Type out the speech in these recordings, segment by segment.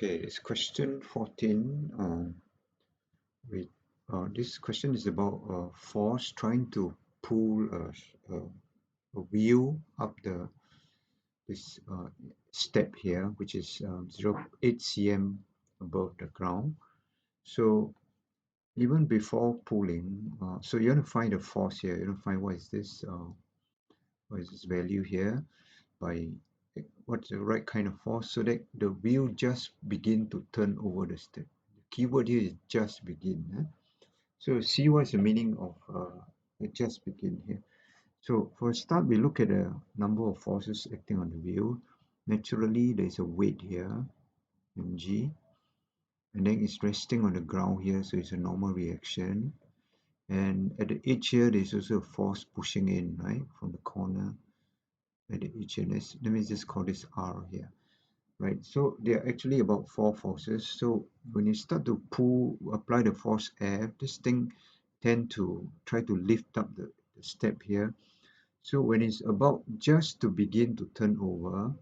Okay, it's question 14. With This question is about force trying to pull a wheel up this step here, which is 0.8 cm above the ground. So even before pulling, so you want to find the force here. You want to find what is this value here by what's the right kind of force so that the wheel just begin to turn over the step. The keyword here is just begin. So see what's the meaning of just begin here. So for a start, we look at the number of forces acting on the wheel. Naturally, there's a weight here, mg, and then it's resting on the ground here, so it's a normal reaction. And at the edge here, there's also a force pushing in, right, from the corner at the edge. And let me just call this R here. Right, so there are actually about four forces. So when you start to apply the force F, this thing tend to try to lift up the step here. So when it's about just to begin to turn over,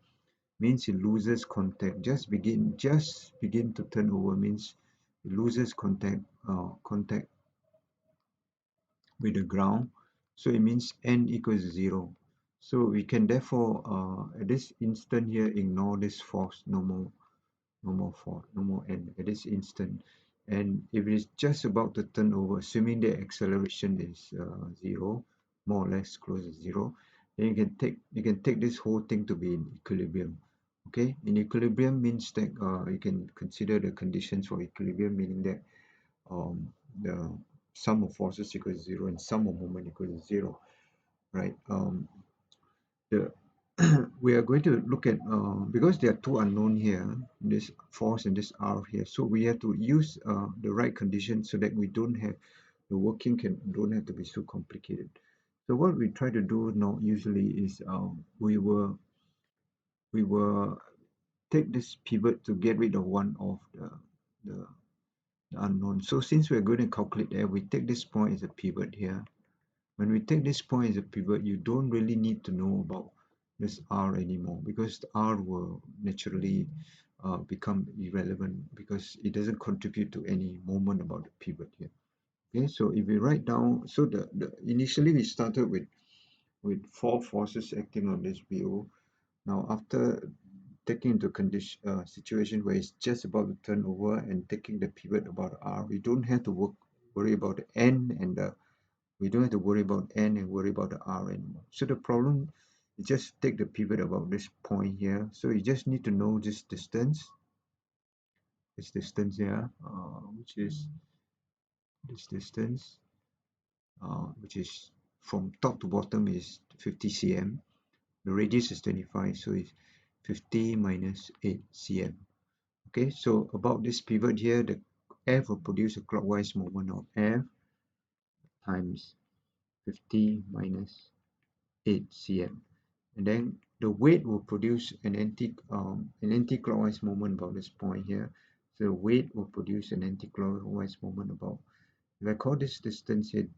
means it loses contact. Just begin to turn over means it loses contact with the ground. So it means n equals 0. So we can therefore at this instant here ignore this force no more n at this instant. And if it is just about to turn over, assuming the acceleration is 0, more or less close to 0, then you can take this whole thing to be in equilibrium. Okay, in equilibrium means that you can consider the conditions for equilibrium, meaning that the sum of forces equals 0 and sum of moment equals 0, right? The we are going to look at because there are two unknown here, this force and this R here, so we have to use the right conditions so that we don't have the working don't have to be so complicated. So what we try to do now usually is we will take this pivot to get rid of one of the unknown. So since we're going to calculate that, we take this point as a pivot here. When we take this point as a pivot, you don't really need to know about this R anymore, because the R will naturally become irrelevant because it doesn't contribute to any moment about the pivot here. Okay, so if we write down, so initially we started with four forces acting on this wheel. Now after taking into condition situation where it's just about to turn over and taking the pivot about R, we don't have to worry about the N and the we don't have to worry about N and worry about the R anymore. So the problem is just take the pivot about this point here. So you just need to know this distance here, which is this distance, which is from top to bottom is 50 cm. The radius is 25, so it's 50 minus 8 cm. Okay, so about this pivot here, the F will produce a clockwise moment of F times 50 minus 8 cm. And then the weight will produce an anti-clockwise moment about this point here. So weight will produce an anti-clockwise moment about, if I call this distance here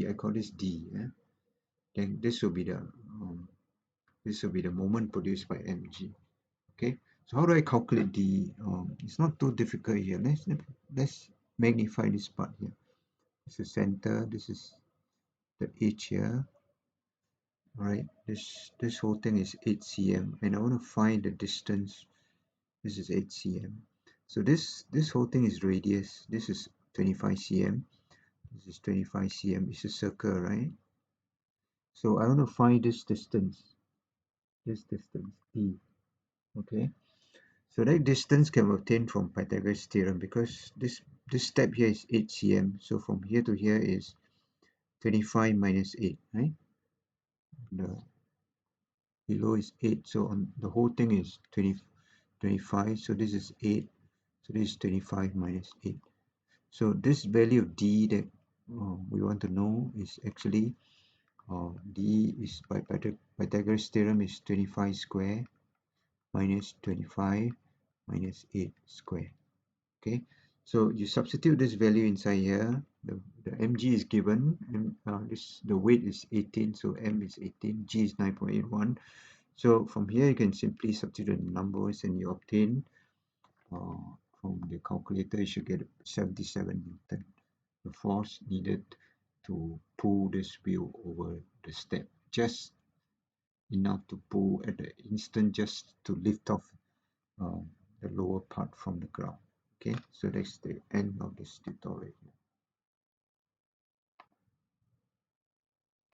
I call this D, then this will be the moment produced by mg. Okay, so how do I calculate D? It's not too difficult here. Let's magnify this part here. This is center, this is the edge here. Right, this whole thing is 8 cm, and I want to find the distance. This is 8 cm. So this whole thing is radius. This is 25 cm. This is 25 cm. It's a circle, right? So I want to find this distance. This distance d. Okay. So that distance can be obtained from Pythagoras theorem, because this step here is 8 cm. So from here to here is 25 minus 8, right? The below is 8, so on the whole thing is 25. So this is 8. So this is 25 minus 8. So this value of d that we want to know is actually d is by Pythagoras theorem is 25 square minus 25 minus 8 square. Okay, so you substitute this value inside here. The mg is given, and the weight is 18, so m is 18, g is 9.81. So from here you can simply substitute the numbers and you obtain uh, from the calculator you should get 77 Newton, the force needed to pull this wheel over the step, just enough to pull at the instant just to lift off the lower part from the ground. Okay, so that's the end of this tutorial.